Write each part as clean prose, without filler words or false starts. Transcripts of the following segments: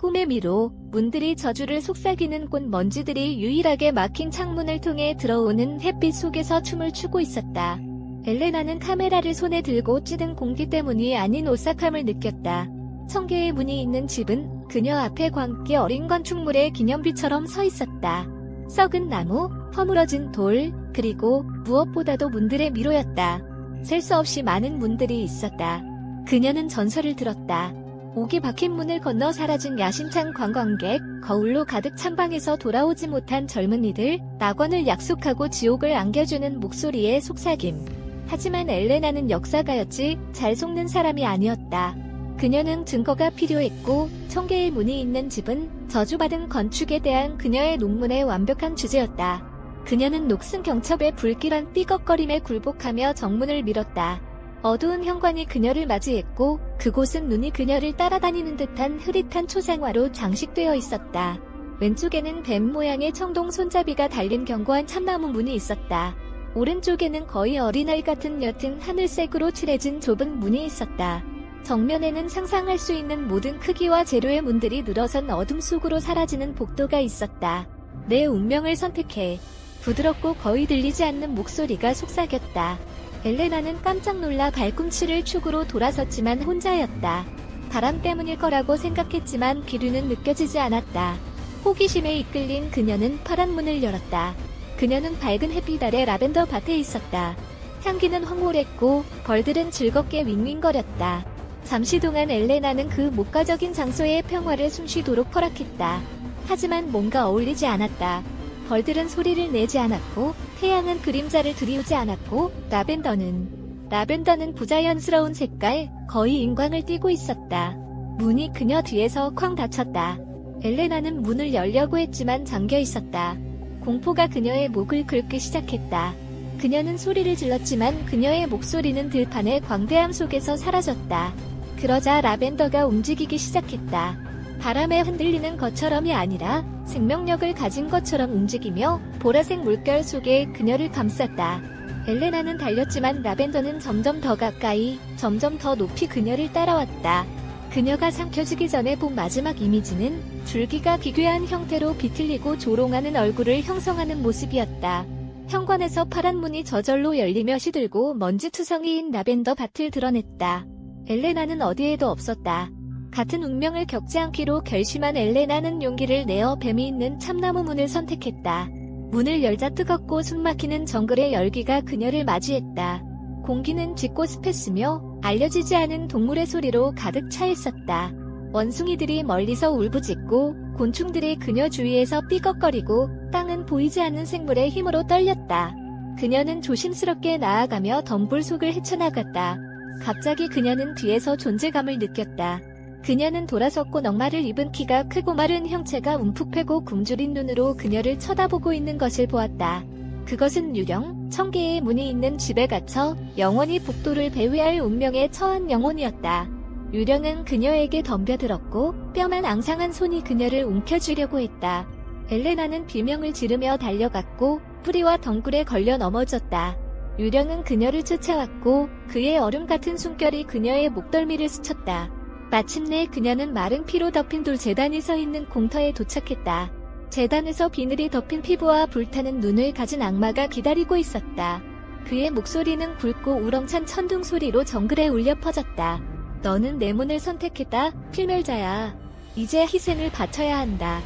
꿈의 미로, 문들이 저주를 속삭이는 꽃 먼지들이 유일하게 막힌 창문을 통해 들어오는 햇빛 속에서 춤을 추고 있었다. 엘레나는 카메라를 손에 들고 찌든 공기 때문이 아닌 오싹함을 느꼈다. 청개의 문이 있는 집은 그녀 앞에 광기 어린 건축물의 기념비처럼 서 있었다. 썩은 나무, 허물어진 돌, 그리고 무엇보다도 문들의 미로였다. 셀 수 없이 많은 문들이 있었다. 그녀는 전설을 들었다. 옥이 박힌 문을 건너 사라진 야심찬 관광객, 거울로 가득 찬 방에서 돌아오지 못한 젊은이들, 낙원을 약속하고 지옥을 안겨주는 목소리의 속삭임. 하지만 엘레나는 역사가였지 잘 속는 사람이 아니었다. 그녀는 증거가 필요했고 청개의 문이 있는 집은 저주받은 건축에 대한 그녀의 논문의 완벽한 주제였다. 그녀는 녹슨 경첩의 불길한 삐걱거림에 굴복하며 정문을 밀었다. 어두운 현관이 그녀를 맞이했고 그곳은 눈이 그녀를 따라다니는 듯한 흐릿한 초상화로 장식되어 있었다. 왼쪽에는 뱀 모양의 청동 손잡이가 달린 견고한 참나무 문이 있었다. 오른쪽에는 거의 어린아이 같은 옅은 하늘색으로 칠해진 좁은 문이 있었다. 정면에는 상상할 수 있는 모든 크기와 재료의 문들이 늘어선 어둠 속으로 사라지는 복도가 있었다. 내 운명을 선택해. 부드럽고 거의 들리지 않는 목소리가 속삭였다. 엘레나는 깜짝 놀라 발꿈치를 축으로 돌아섰지만 혼자였다. 바람 때문일 거라고 생각했지만 기류는 느껴지지 않았다. 호기심에 이끌린 그녀는 파란 문을 열었다. 그녀는 밝은 햇빛 아래 라벤더 밭에 있었다. 향기는 황홀했고 벌들은 즐겁게 윙윙거렸다. 잠시 동안 엘레나는 그 목가적인 장소의 평화를 숨쉬도록 허락했다. 하지만 뭔가 어울리지 않았다. 벌들은 소리를 내지 않았고 태양은 그림자를 들이우지 않았고 라벤더는 부자연스러운 색깔, 거의 인광을 띠고 있었다. 문이 그녀 뒤에서 쾅 닫혔다. 엘레나는 문을 열려고 했지만 잠겨 있었다. 공포가 그녀의 목을 긁기 시작했다. 그녀는 소리를 질렀지만 그녀의 목소리는 들판의 광대함 속에서 사라졌다. 그러자 라벤더가 움직이기 시작했다. 바람에 흔들리는 것처럼이 아니라 생명력을 가진 것처럼 움직이며 보라색 물결 속에 그녀를 감쌌다. 엘레나는 달렸지만 라벤더는 점점 더 가까이, 점점 더 높이 그녀를 따라왔다. 그녀가 삼켜지기 전에 본 마지막 이미지는 줄기가 기괴한 형태로 비틀리고 조롱하는 얼굴을 형성하는 모습이었다. 현관에서 파란 문이 저절로 열리며 시들고 먼지투성이인 라벤더 밭을 드러냈다. 엘레나는 어디에도 없었다. 같은 운명을 겪지 않기로 결심한 엘레나는 용기를 내어 뱀이 있는 참나무 문을 선택했다. 문을 열자 뜨겁고 숨막히는 정글의 열기가 그녀를 맞이했다. 공기는 짙고 습했으며 알려지지 않은 동물의 소리로 가득 차 있었다. 원숭이들이 멀리서 울부짖고 곤충들이 그녀 주위에서 삐걱거리고 땅은 보이지 않는 생물의 힘으로 떨렸다. 그녀는 조심스럽게 나아가며 덤불 속을 헤쳐나갔다. 갑자기 그녀는 뒤에서 존재감을 느꼈다. 그녀는 돌아섰고 넉마를 입은 키가 크고 마른 형체가 움푹 패고 굶주린 눈으로 그녀를 쳐다보고 있는 것을 보았다. 그것은 유령, 청개의 문이 있는 집에 갇혀 영원히 복도를 배회할 운명에 처한 영혼이었다. 유령은 그녀에게 덤벼들었고 뼈만 앙상한 손이 그녀를 움켜쥐려고 했다. 엘레나는 비명을 지르며 달려갔고 뿌리와 덩굴에 걸려 넘어졌다. 유령은 그녀를 쫓아왔고 그의 얼음 같은 숨결이 그녀의 목덜미를 스쳤다. 마침내 그녀는 마른 피로 덮인 돌 재단이 서 있는 공터에 도착했다. 재단에서 비늘이 덮인 피부와 불타는 눈을 가진 악마가 기다리고 있었다. 그의 목소리는 굵고 우렁찬 천둥 소리로 정글에 울려 퍼졌다. 너는 내 문을 선택했다, 필멸자야. 이제 희생을 바쳐야 한다.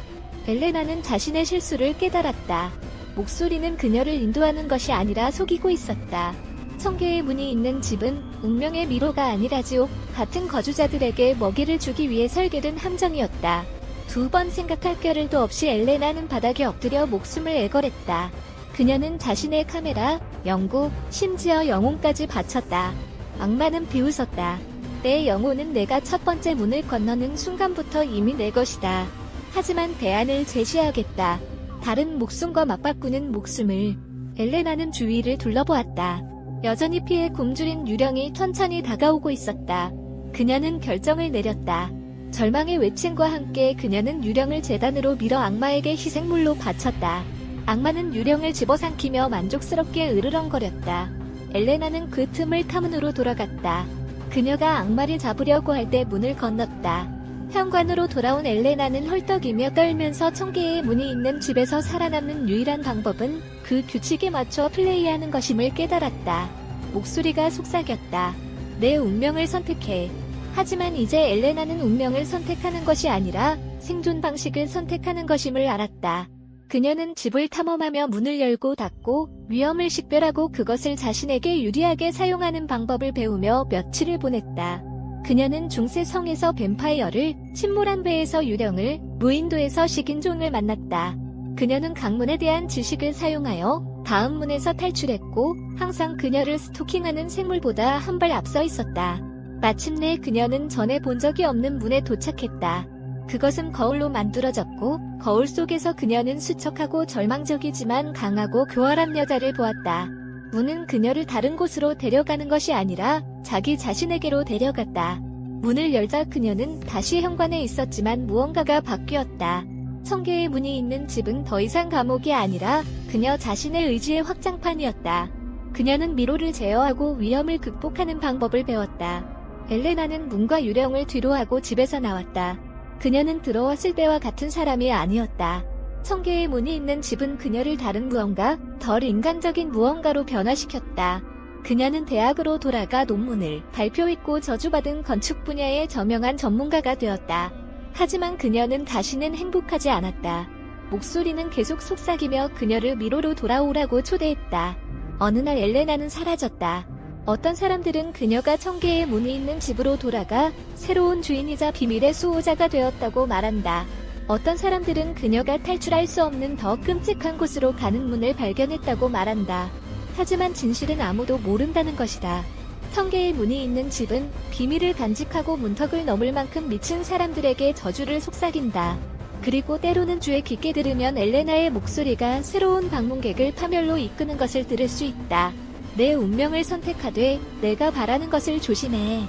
엘레나는 자신의 실수를 깨달았다. 목소리는 그녀를 인도하는 것이 아니라 속이고 있었다. 청개의 문이 있는 집은 운명의 미로가 아니라 지옥 같은 거주자들에게 먹이를 주기 위해 설계된 함정이었다. 2번 생각할 겨를도 없이 엘레나는 바닥에 엎드려 목숨을 애걸했다. 그녀는 자신의 카메라, 연구, 심지어 영혼까지 바쳤다. 악마는 비웃었다. 내 영혼은 내가 첫 번째 문을 건너는 순간부터 이미 내 것이다. 하지만 대안을 제시하겠다. 다른 목숨과 맞바꾸는 목숨을. 엘레나는 주위를 둘러보았다. 여전히 피에 굶주린 유령이 천천히 다가오고 있었다. 그녀는 결정을 내렸다. 절망의 외침과 함께 그녀는 유령을 재단으로 밀어 악마에게 희생물로 바쳤다. 악마는 유령을 집어삼키며 만족스럽게 으르렁거렸다. 엘레나는 그 틈을 탐문으로 돌아갔다. 그녀가 악마를 잡으려고 할 때 문을 건넜다. 현관으로 돌아온 엘레나는 헐떡이며 떨면서 천개의 문이 있는 집에서 살아남는 유일한 방법은 그 규칙에 맞춰 플레이하는 것임을 깨달았다. 목소리가 속삭였다. 내 운명을 선택해. 하지만 이제 엘레나는 운명을 선택하는 것이 아니라 생존 방식을 선택하는 것임을 알았다. 그녀는 집을 탐험하며 문을 열고 닫고 위험을 식별하고 그것을 자신에게 유리하게 사용하는 방법을 배우며 며칠을 보냈다. 그녀는 중세성에서 뱀파이어를, 침몰한 배에서 유령을, 무인도에서 식인종을 만났다. 그녀는 강문에 대한 지식을 사용하여 다음 문에서 탈출했고 항상 그녀를 스토킹하는 생물보다 한 발 앞서 있었다. 마침내 그녀는 전에 본 적이 없는 문에 도착했다. 그것은 거울로 만들어졌고 거울 속에서 그녀는 수척하고 절망적이지만 강하고 교활한 여자를 보았다. 문은 그녀를 다른 곳으로 데려가는 것이 아니라 자기 자신에게로 데려갔다. 문을 열자 그녀는 다시 현관에 있었지만 무언가가 바뀌었다. 천개의 문이 있는 집은 더 이상 감옥이 아니라 그녀 자신의 의지의 확장판이었다. 그녀는 미로를 제어하고 위험을 극복하는 방법을 배웠다. 엘레나는 문과 유령을 뒤로하고 집에서 나왔다. 그녀는 들어왔을 때와 같은 사람이 아니었다. 천개의 문이 있는 집은 그녀를 다른 무언가, 덜 인간적인 무언가로 변화시켰다. 그녀는 대학으로 돌아가 논문을 발표했고 저주받은 건축 분야의 저명한 전문가가 되었다. 하지만 그녀는 다시는 행복하지 않았다. 목소리는 계속 속삭이며 그녀를 미로로 돌아오라고 초대했다. 어느 날 엘레나는 사라졌다. 어떤 사람들은 그녀가 천개의 문이 있는 집으로 돌아가 새로운 주인이자 비밀의 수호자가 되었다고 말한다. 어떤 사람들은 그녀가 탈출할 수 없는 더 끔찍한 곳으로 가는 문을 발견했다고 말한다. 하지만 진실은 아무도 모른다는 것이다. 천개의 문이 있는 집은 비밀을 간직하고 문턱을 넘을 만큼 미친 사람들에게 저주를 속삭인다. 그리고 때로는 귀에 깊게 들으면 엘레나의 목소리가 새로운 방문객을 파멸로 이끄는 것을 들을 수 있다. 내 운명을 선택하되 내가 바라는 것을 조심해.